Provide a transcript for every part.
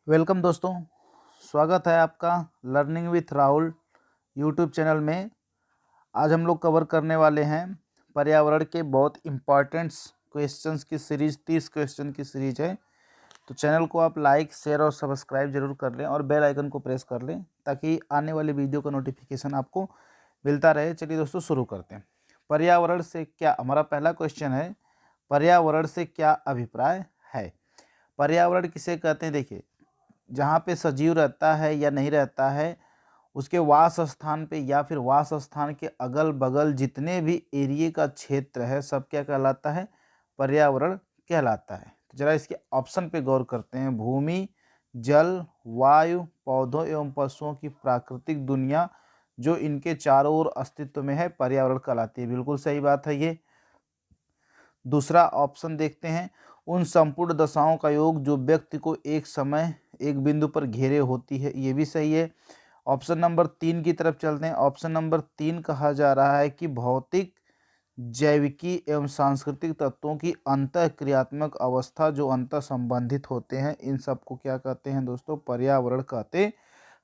Welcome दोस्तों, स्वागत है आपका learning with Rahul YouTube channel में। आज हम लोग कवर करने वाले हैं पर्यावरण के बहुत इम्पॉर्टेंट्स क्वेश्चंस की सीरीज। 30 क्वेश्चन की सीरीज है, तो चैनल को आप लाइक शेयर और सब्सक्राइब जरूर कर लें और बेल आइकन को प्रेस कर लें ताकि आने वाली वीडियो का नोटिफिकेशन आपको मिलता रहे। चलिए दोस्तों शुरू करते हैं। पर्यावरण से क्या, हमारा पहला क्वेश्चन है, पर्यावरण से क्या अभिप्राय है। पर्यावरण किसे कहते हैं? देखिए, जहाँ पे सजीव रहता है या नहीं रहता है, उसके वास स्थान पे या फिर वास स्थान के अगल बगल जितने भी एरिए का क्षेत्र है, सब क्या कहलाता है? पर्यावरण कहलाता है। तो जरा इसके ऑप्शन पे गौर करते हैं। भूमि, जल, वायु, पौधों एवं पशुओं की प्राकृतिक दुनिया जो इनके चारों ओर अस्तित्व में है, पर्यावरण कहलाती है। बिल्कुल सही बात है ये। दूसरा ऑप्शन देखते हैं, उन संपूर्ण दशाओं का योग जो व्यक्ति को एक समय एक बिंदु पर घेरे होती है। ये भी सही है। ऑप्शन नंबर 3 की तरफ चलते हैं। ऑप्शन नंबर 3 कहा जा रहा है कि भौतिक, जैविकी एवं सांस्कृतिक तत्वों की अंतः क्रियात्मक अवस्था जो अंतः संबंधित होते हैं, इन सबको क्या कहते हैं दोस्तों? पर्यावरण कहते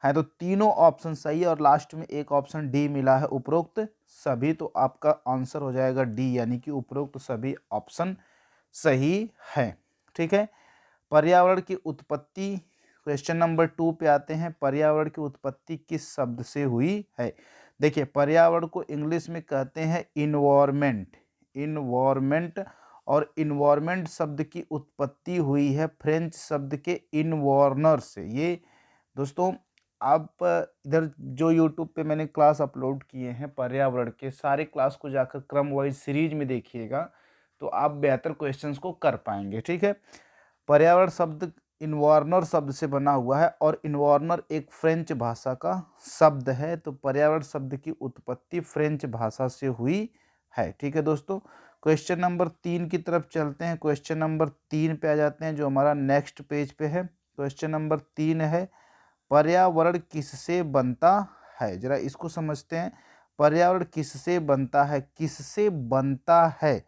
हैं। तो तीनों ऑप्शन सही है और लास्ट में एक ऑप्शन डी मिला है, उपरोक्त सभी। तो आपका आंसर हो जाएगा डी, यानी कि उपरोक्त सभी ऑप्शन सही है। ठीक है। पर्यावरण की उत्पत्ति, क्वेश्चन नंबर 2 पे आते हैं। पर्यावरण की उत्पत्ति किस शब्द से हुई है? देखिए, पर्यावरण को इंग्लिश में कहते हैं इन्वायरमेंट। इन्वायरमेंट, और इन्वायरमेंट शब्द की उत्पत्ति हुई है फ्रेंच शब्द के इन्वार्नर से। ये दोस्तों, आप इधर जो यूट्यूब पे मैंने क्लास अपलोड किए हैं पर्यावरण के, सारे क्लास को जाकर क्रम वाइज सीरीज में देखिएगा तो आप बेहतर क्वेश्चंस को कर पाएंगे। ठीक है। पर्यावरण शब्द इन्वार्नर शब्द से बना हुआ है और इन्वार्नर एक फ्रेंच भाषा का शब्द है। तो पर्यावरण शब्द की उत्पत्ति फ्रेंच भाषा से हुई है। ठीक है दोस्तों। क्वेश्चन नंबर 3 की तरफ चलते हैं। क्वेश्चन नंबर 3 पे आ जाते हैं जो हमारा नेक्स्ट पेज पे है। क्वेश्चन नंबर 3 है, पर्यावरण किससे बनता है? जरा इसको समझते हैं। पर्यावरण किससे बनता है? किससे बनता है?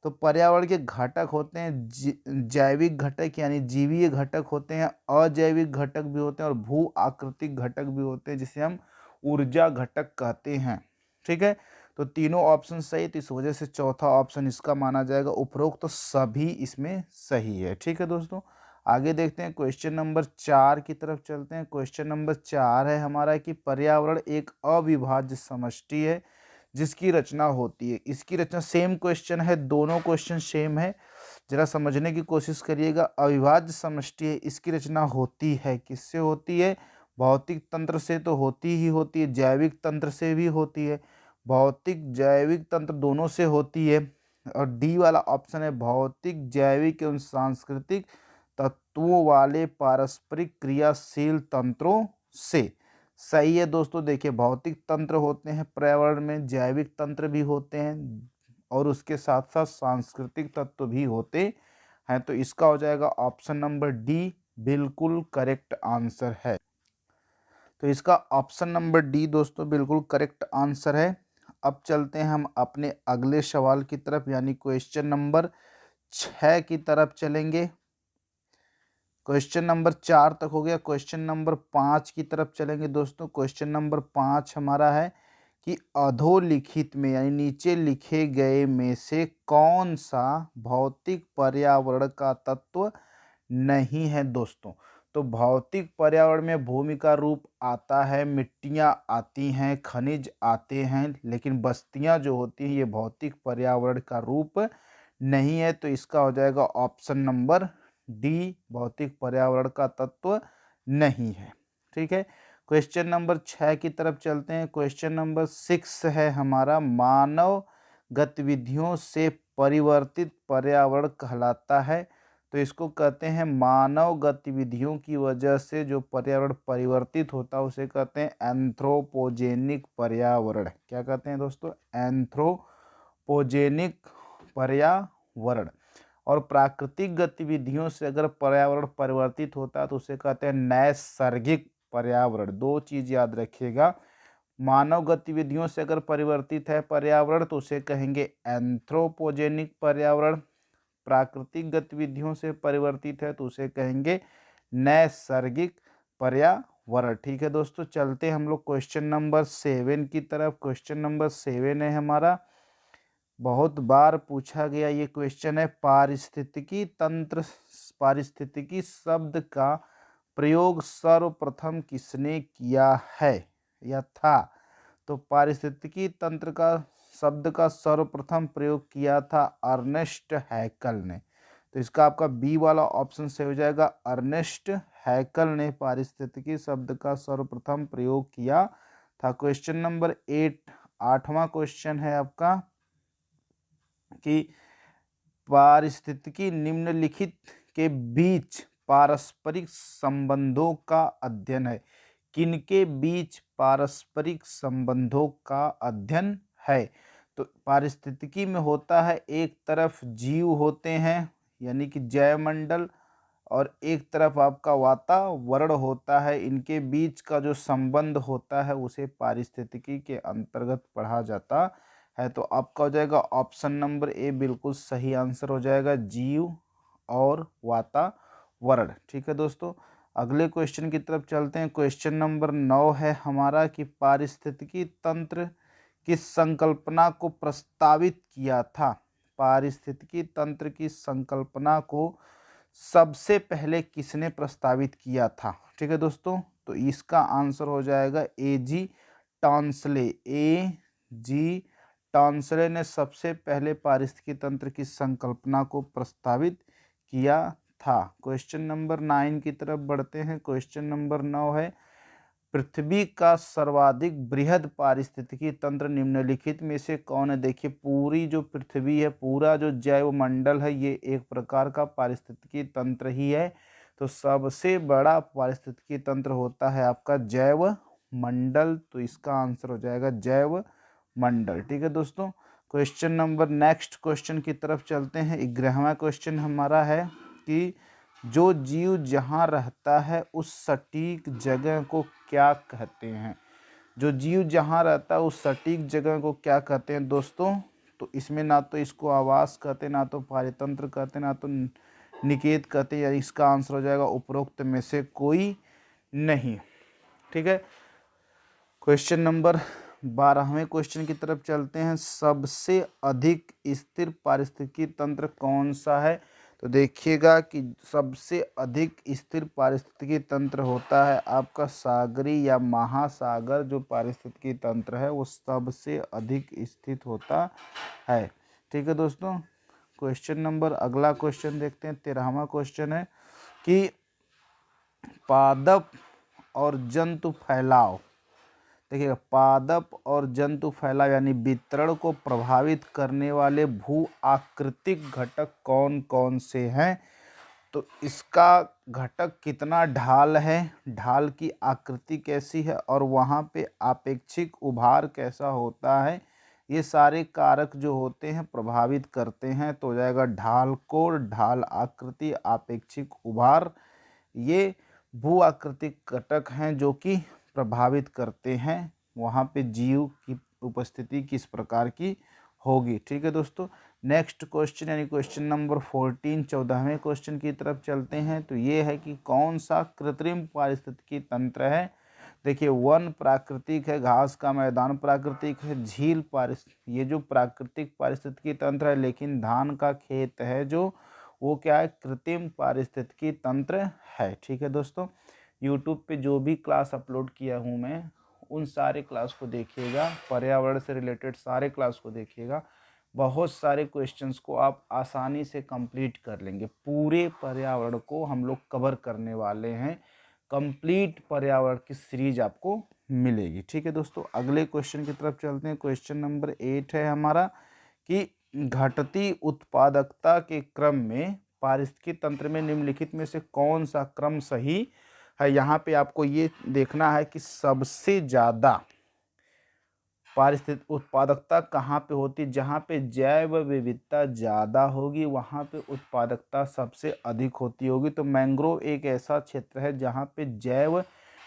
तो पर्यावरण के घटक होते हैं जैविक घटक यानी जीवीय घटक होते हैं, अजैविक घटक भी होते हैं और भू आकृतिक घटक भी होते हैं जिसे हम ऊर्जा घटक कहते हैं। ठीक है। तो तीनों ऑप्शन सही, तो इस वजह से चौथा ऑप्शन इसका माना जाएगा। उपरोक्त तो सभी इसमें सही है। ठीक है दोस्तों। आगे देखते हैं, क्वेश्चन नंबर 4 की तरफ चलते हैं। क्वेश्चन नंबर 4 है हमारा कि पर्यावरण एक अविभाज्य समष्टि है जिसकी रचना होती है। इसकी रचना, सेम क्वेश्चन है, दोनों क्वेश्चन सेम है, जरा समझने की कोशिश करिएगा। अविभाज्य समष्टि है, इसकी रचना होती है, किससे होती है? भौतिक तंत्र से तो होती ही होती है, जैविक तंत्र से भी होती है। भौतिक जैविक तंत्र दोनों से होती है। और डी वाला ऑप्शन है भौतिक, जैविक एवं सांस्कृतिक तत्वों वाले पारस्परिक क्रियाशील तंत्रों से। सही है दोस्तों। देखिए, भौतिक तंत्र होते हैं पर्यावरण में, जैविक तंत्र भी होते हैं और उसके साथ साथ सांस्कृतिक तत्व भी होते हैं। तो इसका हो जाएगा ऑप्शन नंबर डी, बिल्कुल करेक्ट आंसर है। तो इसका ऑप्शन नंबर डी दोस्तों बिल्कुल करेक्ट आंसर है। अब चलते हैं हम अपने अगले सवाल की तरफ, यानी क्वेश्चन नंबर 6 की तरफ चलेंगे। क्वेश्चन नंबर 4 तक हो गया। क्वेश्चन नंबर 5 की तरफ चलेंगे दोस्तों। क्वेश्चन नंबर 5 हमारा है कि अधोलिखित में यानी नीचे लिखे गए में से कौन सा भौतिक पर्यावरण का तत्व नहीं है दोस्तों? तो भौतिक पर्यावरण में भूमि का रूप आता है, मिट्टियाँ आती हैं, खनिज आते हैं, लेकिन बस्तियाँ जो होती हैं ये भौतिक पर्यावरण का रूप नहीं है। तो इसका हो जाएगा ऑप्शन नंबर डी, भौतिक पर्यावरण का तत्व नहीं है। ठीक है। क्वेश्चन नंबर 6 की तरफ चलते हैं। क्वेश्चन नंबर 6 है हमारा, मानव गतिविधियों से परिवर्तित पर्यावरण कहलाता है। तो इसको कहते हैं मानव गतिविधियों की वजह से जो पर्यावरण परिवर्तित होता है उसे कहते हैं एंथ्रोपोजेनिक पर्यावरण। क्या कहते हैं दोस्तों? एंथ्रोपोजेनिक पर्यावरण। और प्राकृतिक गतिविधियों से अगर पर्यावरण परिवर्तित होता है तो उसे कहते हैं नैसर्गिक पर्यावरण। दो चीज याद रखिएगा, मानव गतिविधियों से अगर परिवर्तित है पर्यावरण तो उसे कहेंगे एंथ्रोपोजेनिक पर्यावरण, प्राकृतिक गतिविधियों से परिवर्तित है तो उसे कहेंगे नैसर्गिक पर्यावरण। ठीक है दोस्तों, चलते हम लोग क्वेश्चन नंबर 7 की तरफ। क्वेश्चन नंबर 7 है हमारा, बहुत बार पूछा गया ये क्वेश्चन है, पारिस्थितिकी तंत्र। पारिस्थितिकी शब्द का प्रयोग सर्वप्रथम किसने किया है या था? तो पारिस्थितिकी तंत्र का शब्द का सर्वप्रथम प्रयोग किया था अर्नेस्ट हैकल ने। तो इसका आपका बी वाला ऑप्शन से हो जाएगा, अर्नेस्ट हैकल ने पारिस्थितिकी शब्द का सर्वप्रथम प्रयोग किया था। क्वेश्चन नंबर 8, 8वां क्वेश्चन है आपका कि पारिस्थितिकी निम्नलिखित के बीच पारस्परिक संबंधों का अध्ययन है। किनके बीच पारस्परिक संबंधों का अध्ययन है? तो पारिस्थितिकी में होता है, एक तरफ जीव होते हैं यानी कि जैवमंडल, और एक तरफ आपका वातावरण होता है। इनके बीच का जो संबंध होता है उसे पारिस्थितिकी के अंतर्गत पढ़ा जाता है। तो आपका हो जाएगा ऑप्शन नंबर ए बिल्कुल सही आंसर हो जाएगा, जीव और वातावरण। ठीक है दोस्तों, अगले क्वेश्चन की तरफ चलते हैं। क्वेश्चन नंबर 9 है हमारा कि पारिस्थितिकी तंत्र किस संकल्पना को प्रस्तावित किया था? पारिस्थितिकी तंत्र की संकल्पना को सबसे पहले किसने प्रस्तावित किया था? ठीक है दोस्तों, तो इसका आंसर हो जाएगा ए जी टॉन्सले। ए जी टॉन्सले ने सबसे पहले पारिस्थितिकी तंत्र की संकल्पना को प्रस्तावित किया था। क्वेश्चन नंबर 9 की तरफ बढ़ते हैं। क्वेश्चन नंबर 9 है, पृथ्वी का सर्वाधिक बृहद पारिस्थितिकी तंत्र निम्नलिखित में से कौन है? देखिए, पूरी जो पृथ्वी है, पूरा जो जैव मंडल है, ये एक प्रकार का पारिस्थितिकी तंत्र ही है। तो सबसे बड़ा पारिस्थितिकी तंत्र होता है आपका जैव मंडल। तो इसका आंसर हो जाएगा जैव मंडल। ठीक है दोस्तों, क्वेश्चन नंबर नेक्स्ट क्वेश्चन की तरफ चलते हैं। 11वां क्वेश्चन हमारा है कि जो जीव जहाँ रहता है उस सटीक जगह को क्या कहते हैं? जो जीव जहाँ रहता है उस सटीक जगह को क्या कहते हैं दोस्तों? तो इसमें ना तो इसको आवास कहते, ना तो पारितंत्र कहते, ना तो निकेत कहते, या इसका आंसर हो जाएगा उपरोक्त में से कोई नहीं। ठीक है, क्वेश्चन नंबर 12वें क्वेश्चन की तरफ चलते हैं। सबसे अधिक स्थिर पारिस्थितिकी तंत्र कौन सा है? तो देखिएगा कि सबसे अधिक स्थिर पारिस्थितिकी तंत्र होता है आपका सागरी या महासागर। जो पारिस्थितिकी तंत्र है वो सबसे अधिक स्थित होता है। ठीक है दोस्तों, क्वेश्चन नंबर अगला क्वेश्चन देखते हैं। 13वां क्वेश्चन है कि पादप और जंतु फैलाव। देखिएगा, पादप और जंतु फैलाव यानी वितरण को प्रभावित करने वाले भू आकृतिक घटक कौन कौन से हैं? तो इसका घटक कितना ढाल है, ढाल की आकृति कैसी है, और वहाँ पे आपेक्षिक उभार कैसा होता है, ये सारे कारक जो होते हैं प्रभावित करते हैं। तो हो जाएगा ढाल कोण, ढाल आकृति, आपेक्षिक उभार। ये भू आकृतिक घटक हैं जो कि प्रभावित करते हैं वहाँ पे जीव की उपस्थिति किस प्रकार की होगी। ठीक है दोस्तों, नेक्स्ट क्वेश्चन यानी क्वेश्चन नंबर 14, 14वें क्वेश्चन की तरफ चलते हैं। तो ये है कि कौन सा कृत्रिम पारिस्थितिकी तंत्र है? देखिए, वन प्राकृतिक है, घास का मैदान प्राकृतिक है, झील ये जो प्राकृतिक पारिस्थितिकी तंत्र है, लेकिन धान का खेत है जो, वो क्या है? कृत्रिम पारिस्थितिकी तंत्र है। ठीक है दोस्तों, यूट्यूब पे जो भी क्लास अपलोड किया हूँ मैं, उन सारे क्लास को देखिएगा, पर्यावरण से रिलेटेड सारे क्लास को देखिएगा। बहुत सारे क्वेश्चंस को आप आसानी से कंप्लीट कर लेंगे। पूरे पर्यावरण को हम लोग कवर करने वाले हैं, कंप्लीट पर्यावरण की सीरीज आपको मिलेगी। ठीक है दोस्तों, अगले क्वेश्चन की तरफ चलते हैं। क्वेश्चन नंबर 8 है हमारा कि घटती उत्पादकता के क्रम में पारिस्थितिकी तंत्र में निम्नलिखित में से कौन सा क्रम सही है? यहाँ पे आपको ये देखना है कि सबसे ज़्यादा पारिस्थितिक उत्पादकता कहाँ पे होती है। जहाँ पे जैव विविधता ज़्यादा होगी वहाँ पे उत्पादकता सबसे अधिक होगी। तो मैंग्रोव एक ऐसा क्षेत्र है जहाँ पे जैव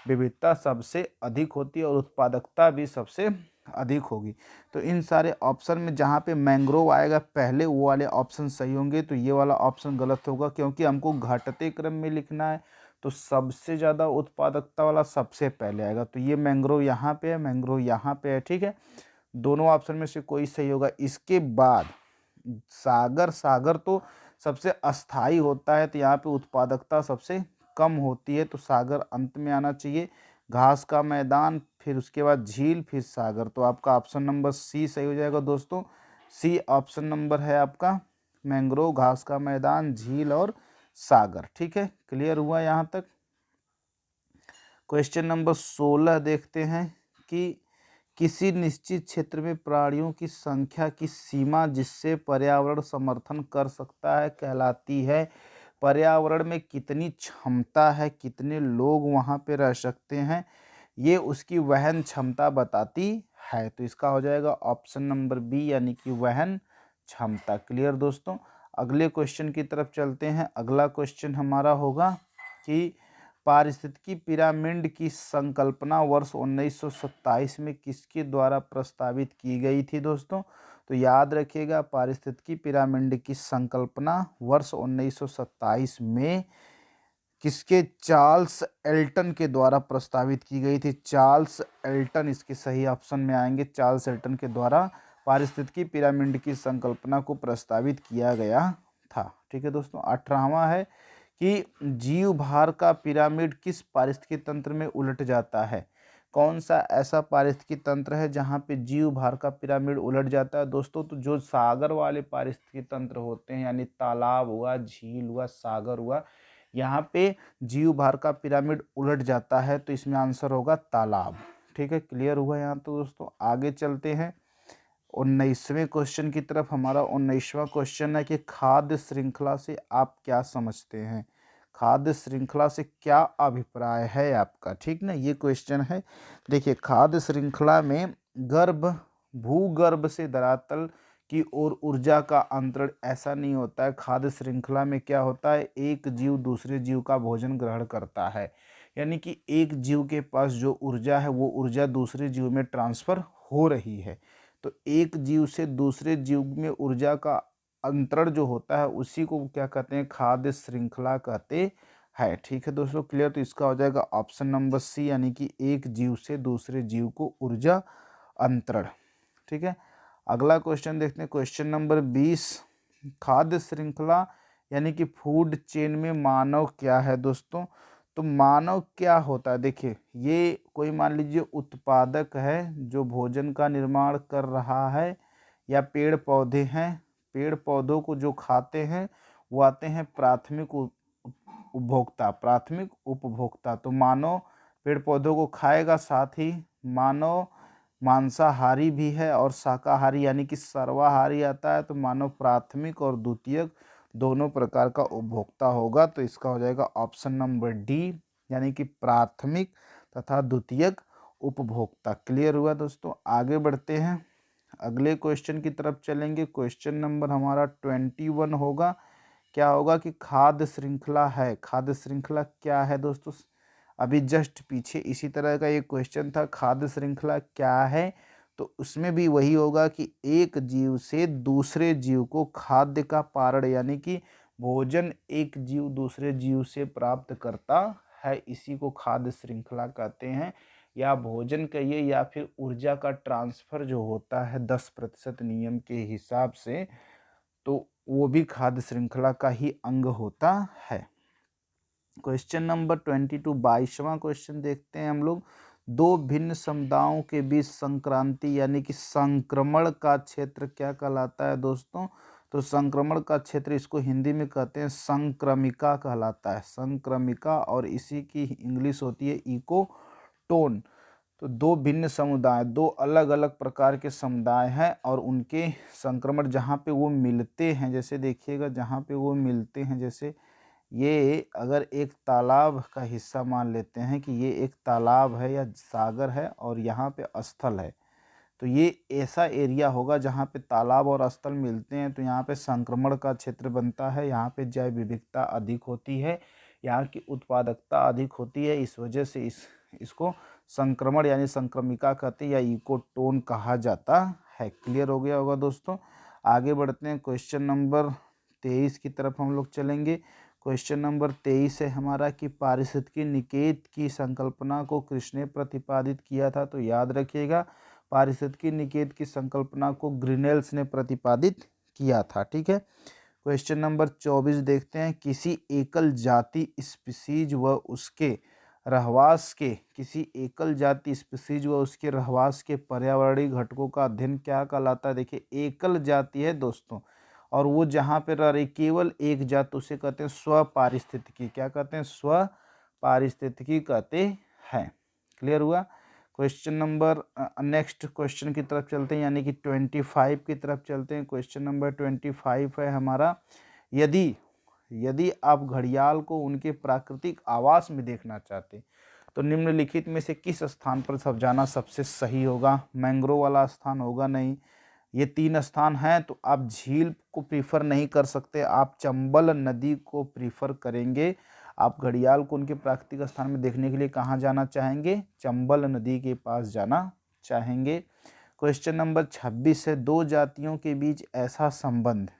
विविधता सबसे अधिक होती है और उत्पादकता भी सबसे अधिक होगी। तो इन सारे ऑप्शन में जहाँ पे मैंग्रोव आएगा पहले, वो वाले ऑप्शन सही होंगे। तो ये वाला ऑप्शन गलत होगा, क्योंकि हमको घटते क्रम में लिखना है। तो सबसे ज़्यादा उत्पादकता वाला सबसे पहले आएगा। तो ये मैंग्रोव यहाँ पे है, मैंग्रोव यहाँ पे है, ठीक है। दोनों ऑप्शन में से कोई सही होगा। इसके बाद सागर, सागर तो सबसे अस्थाई होता है, तो यहाँ पे उत्पादकता सबसे कम होती है, तो सागर अंत में आना चाहिए। घास का मैदान, फिर उसके बाद झील, फिर सागर। तो आपका ऑप्शन नंबर सी सही हो जाएगा दोस्तों। सी ऑप्शन नंबर है आपका, मैंग्रोव, घास का मैदान, झील और सागर। ठीक है, क्लियर हुआ यहाँ तक। क्वेश्चन नंबर 16 देखते हैं कि किसी निश्चित क्षेत्र में प्राणियों की संख्या की सीमा जिससे पर्यावरण समर्थन कर सकता है कहलाती है। पर्यावरण में कितनी क्षमता है, कितने लोग वहाँ पे रह सकते हैं, ये उसकी वहन क्षमता बताती है। तो इसका हो जाएगा ऑप्शन नंबर बी, यानी कि वहन क्षमता। क्लियर दोस्तों। अगले क्वेश्चन की तरफ चलते हैं। अगला क्वेश्चन हमारा होगा कि पारिस्थितिकी पिरामिड की संकल्पना वर्ष 1927 में किसके द्वारा प्रस्तावित की गई थी दोस्तों। तो याद रखिएगा, पारिस्थितिकी पिरामिड की संकल्पना वर्ष 1927 में किसके, चार्ल्स एल्टन के द्वारा प्रस्तावित की गई थी। चार्ल्स एल्टन इसके सही ऑप्शन में आएंगे। चार्ल्स एल्टन के द्वारा पारिस्थितिकी पिरामिड की संकल्पना को प्रस्तावित किया गया था। ठीक है दोस्तों। 18वां है कि जीव भार का पिरामिड किस पारिस्थितिकी तंत्र में उलट जाता है। कौन सा ऐसा पारिस्थितिकी तंत्र है जहाँ पे जीव भार का पिरामिड उलट जाता है दोस्तों। तो जो सागर वाले पारिस्थितिकी तंत्र होते हैं, यानी तालाब हुआ, झील हुआ, सागर हुआ, यहाँ पे जीव भार का पिरामिड उलट जाता है। तो इसमें आंसर होगा तालाब। ठीक है, क्लियर हुआ यहाँ। तो दोस्तों आगे चलते हैं 19वें क्वेश्चन की तरफ। हमारा 19वां क्वेश्चन है कि खाद्य श्रृंखला से आप क्या समझते हैं। खाद्य श्रृंखला से क्या अभिप्राय है आपका, ठीक ना, ये क्वेश्चन है। देखिए, खाद्य श्रृंखला में गर्भ, भूगर्भ से धरातल की ओर ऊर्जा का अंतरण ऐसा नहीं होता है। खाद्य श्रृंखला में क्या होता है, एक जीव दूसरे जीव का भोजन ग्रहण करता है, यानी कि एक जीव के पास जो ऊर्जा है वो ऊर्जा दूसरे जीव में ट्रांसफर हो रही है। तो एक जीव से दूसरे जीव में ऊर्जा का अंतरण जो होता है उसी को क्या कहते हैं, खाद्य श्रृंखला कहते हैं। ठीक है दोस्तों, क्लियर। तो इसका हो जाएगा ऑप्शन नंबर सी, यानी कि एक जीव से दूसरे जीव को ऊर्जा अंतरण। ठीक है, अगला क्वेश्चन देखते हैं। क्वेश्चन नंबर 20, खाद्य श्रृंखला यानी कि फूड चेन में मानव क्या है दोस्तों। तो मानव क्या होता है, देखिए, ये कोई मान लीजिए उत्पादक है जो भोजन का निर्माण कर रहा है, या पेड़ पौधे हैं, पेड़ पौधों को जो खाते हैं वो आते हैं प्राथमिक उपभोक्ता, प्राथमिक उपभोक्ता। तो मानव पेड़ पौधों को खाएगा, साथ ही मानव मांसाहारी भी है और शाकाहारी यानी कि सर्वाहारी आता है। तो मानव प्राथमिक और द्वितीयक दोनों प्रकार का उपभोक्ता होगा। तो इसका हो जाएगा ऑप्शन नंबर डी, यानी कि प्राथमिक तथा द्वितीयक उपभोक्ता। क्लियर हुआ दोस्तों। आगे बढ़ते हैं, अगले क्वेश्चन की तरफ चलेंगे। क्वेश्चन नंबर हमारा 21 होगा। क्या होगा कि खाद्य श्रृंखला है, खाद्य श्रृंखला क्या है दोस्तों। अभी जस्ट पीछे इसी तरह का एक क्वेश्चन था, खाद्य श्रृंखला क्या है। तो उसमें भी वही होगा कि एक जीव से दूसरे जीव को खाद्य का पारण, यानी कि भोजन एक जीव दूसरे जीव से प्राप्त करता है, इसी को खाद्य श्रृंखला कहते हैं। या भोजन कहिए या फिर ऊर्जा का ट्रांसफर जो होता है 10% नियम के हिसाब से, तो वो भी खाद्य श्रृंखला का ही अंग होता है। क्वेश्चन नंबर 22, 22वां क्वेश्चन देखते हैं हम लोग। दो भिन्न समुदायों के बीच संक्रांति यानी कि संक्रमण का क्षेत्र क्या कहलाता है दोस्तों। तो संक्रमण का क्षेत्र, इसको हिंदी में कहते हैं संक्रमिका कहलाता है, संक्रमिका, और इसी की इंग्लिश होती है इकोटोन। तो दो भिन्न समुदाय, दो अलग अलग प्रकार के समुदाय हैं और उनके संक्रमण जहाँ पे वो मिलते हैं, जैसे देखिएगा जहाँ पे वो मिलते हैं, जैसे ये अगर एक तालाब का हिस्सा मान लेते हैं कि ये एक तालाब है या सागर है और यहाँ पे स्थल है, तो ये ऐसा एरिया होगा जहाँ पे तालाब और स्थल मिलते हैं। तो यहाँ पे संक्रमण का क्षेत्र बनता है, यहाँ पे जैव विविधता अधिक होती है, यहाँ की उत्पादकता अधिक होती है। इस वजह से इसको संक्रमण यानी संक्रमिका कहते हैं या इकोटोन कहा जाता है। क्लियर हो गया होगा दोस्तों। आगे बढ़ते हैं, क्वेश्चन नंबर 23 की तरफ हम लोग चलेंगे। क्वेश्चन नंबर 23 है हमारा कि पारिस्थितिकी निकेत की संकल्पना को किसने प्रतिपादित किया था। तो याद रखिएगा, पारिस्थितिकी निकेत की संकल्पना को ग्रिनेल्स ने प्रतिपादित किया था। ठीक है। क्वेश्चन नंबर 24 देखते हैं, किसी एकल जाति स्पीसीज व उसके रहवास के रहवास के पर्यावरणीय घटकों का अध्ययन क्या कहलाता है। देखिए, एकल जाति है दोस्तों, और वो जहाँ पे रह रही केवल एक जात, उसे कहते हैं स्वपारिस्थितिकी। क्या कहते हैं? स्वपारिस्थितिकी कहते हैं। क्लियर हुआ। क्वेश्चन नंबर नेक्स्ट क्वेश्चन की तरफ चलते हैं, यानी कि 25 की तरफ चलते हैं। क्वेश्चन नंबर 25 है हमारा, यदि आप घड़ियाल को उनके प्राकृतिक आवास में देखना चाहते तो निम्नलिखित में से किस स्थान पर सब जाना सबसे सही होगा। मैंग्रोव वाला स्थान होगा नहीं। ये 3 स्थान हैं, तो आप झील को प्रीफर नहीं कर सकते, आप चंबल नदी को प्रीफर करेंगे। आप घड़ियाल को उनके प्राकृतिक स्थान में देखने के लिए कहाँ जाना चाहेंगे? चंबल नदी के पास जाना चाहेंगे। क्वेश्चन नंबर 26 है, 2 जातियों के बीच ऐसा संबंध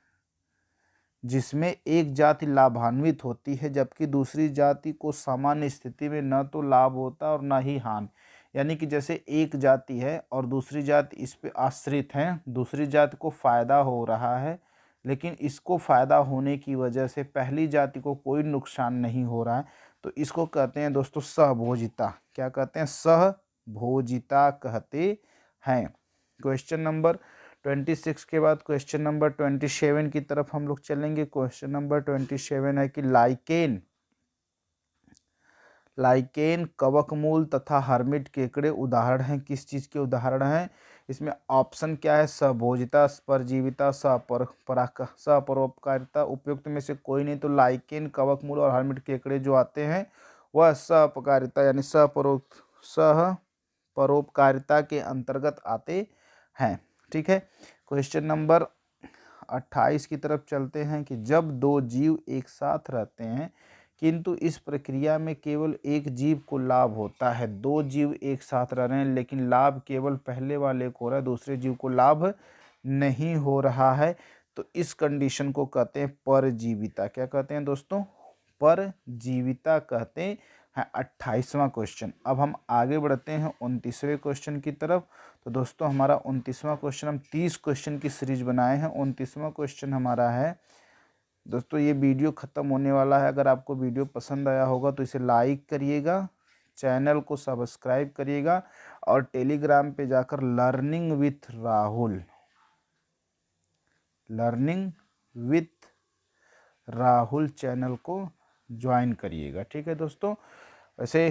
जिसमें एक जाति लाभान्वित होती है जबकि दूसरी जाति को सामान्य स्थिति में न तो लाभ होता और न ही हानि। यानी कि जैसे एक जाति है और दूसरी जाति इस पे आश्रित है, दूसरी जाति को फायदा हो रहा है, लेकिन इसको फायदा होने की वजह से पहली जाति को कोई नुकसान नहीं हो रहा है, तो इसको कहते हैं दोस्तों सहभोजिता। क्या कहते हैं? सहभोजिता कहते हैं। क्वेश्चन नंबर 26 के बाद क्वेश्चन नंबर 27 की तरफ हम लोग चलेंगे। क्वेश्चन नंबर 27 है कि लाइकेन, कवकमूल तथा हर्मिट केकड़े उदाहरण हैं। किस चीज़ के उदाहरण हैं? इसमें ऑप्शन क्या है? सहभोजिता, परजीविता, सहपरोपकारिता। उपयुक्त में से कोई नहीं, तो लाइकेन, कवकमूल और हर्मिट केकड़े जो आते हैं वह सहपकारिता यानी सहपरोपकारिता के अंतर्गत आते हैं। ठीक है। क्वेश्चन नंबर 28 की तरफ चलते हैं कि जब 2 जीव एक साथ रहते हैं किंतु इस प्रक्रिया में केवल एक जीव को लाभ होता है। 2 जीव एक साथ रह रहे हैं लेकिन लाभ केवल पहले वाले को हो रहा है, दूसरे जीव को लाभ नहीं हो रहा है, तो इस कंडीशन को कहते हैं परजीविता। क्या कहते हैं दोस्तों? परजीविता कहते हैं। 28वां क्वेश्चन। अब हम आगे बढ़ते हैं 29वें क्वेश्चन की तरफ। तो दोस्तों हमारा 29वां क्वेश्चन, हम 30 क्वेश्चन की सीरीज बनाए हैं। 29वां क्वेश्चन हमारा है दोस्तों, ये वीडियो ख़त्म होने वाला है। अगर आपको वीडियो पसंद आया होगा तो इसे लाइक करिएगा, चैनल को सब्सक्राइब करिएगा और टेलीग्राम पे जाकर लर्निंग विथ राहुल चैनल को ज्वाइन करिएगा। ठीक है दोस्तों। वैसे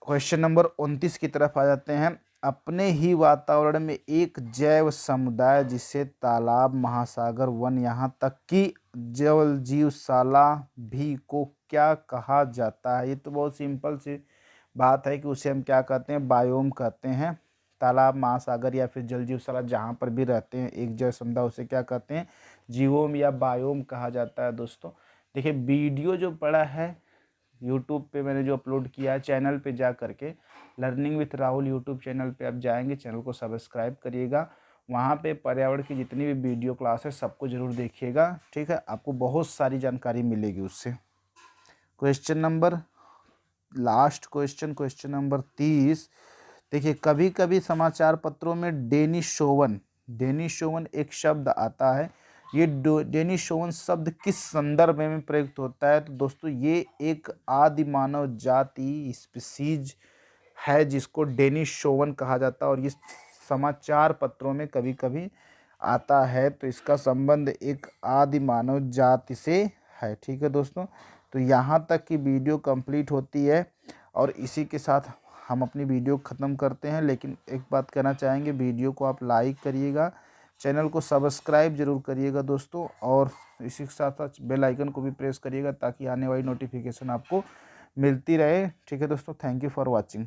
क्वेश्चन नंबर 29 की तरफ आ जाते हैं। अपने ही वातावरण में एक जैव समुदाय जिसे तालाब, महासागर, वन, यहाँ तक कि जल जीवशाला भी को क्या कहा जाता है? ये तो बहुत सिंपल सी बात है कि उसे हम क्या कहते हैं? बायोम कहते हैं। तालाब, महासागर या फिर जल जीवशाला जहाँ पर भी रहते हैं एक जैव समुदाय, उसे क्या कहते हैं? जीवोम या बायोम कहा जाता है दोस्तों। देखिए, वीडियो जो पड़ा है यूट्यूब पे मैंने जो अपलोड किया है, चैनल पे जा करके learning with Rahul YouTube channel पे आप जाएंगे, चैनल को सब्सक्राइब करिएगा। वहाँ पे पर्यावरण की जितनी भी वीडियो क्लास है सबको ज़रूर देखिएगा। ठीक है, आपको बहुत सारी जानकारी मिलेगी उससे। Question number last question number 30। देखिए, कभी कभी समाचार पत्रों में डेनिसोवन एक शब्द आता है। ये डेनिसोवन शब्द किस संदर्भ में प्रयुक्त होता है? तो दोस्तों ये एक आदि मानव जाति स्पीसीज है जिसको डेनिसोवन कहा जाता है और ये समाचार पत्रों में कभी कभी आता है, तो इसका संबंध एक आदि मानव जाति से है। ठीक है दोस्तों, तो यहाँ तक की वीडियो कंप्लीट होती है और इसी के साथ हम अपनी वीडियो ख़त्म करते हैं। लेकिन एक बात कहना चाहेंगे, वीडियो को आप लाइक करिएगा, चैनल को सब्सक्राइब जरूर करिएगा दोस्तों, और इसी के साथ साथ बेल आइकन को भी प्रेस करिएगा ताकि आने वाली नोटिफिकेशन आपको मिलती रहे। ठीक है दोस्तों, थैंक यू फॉर वॉचिंग।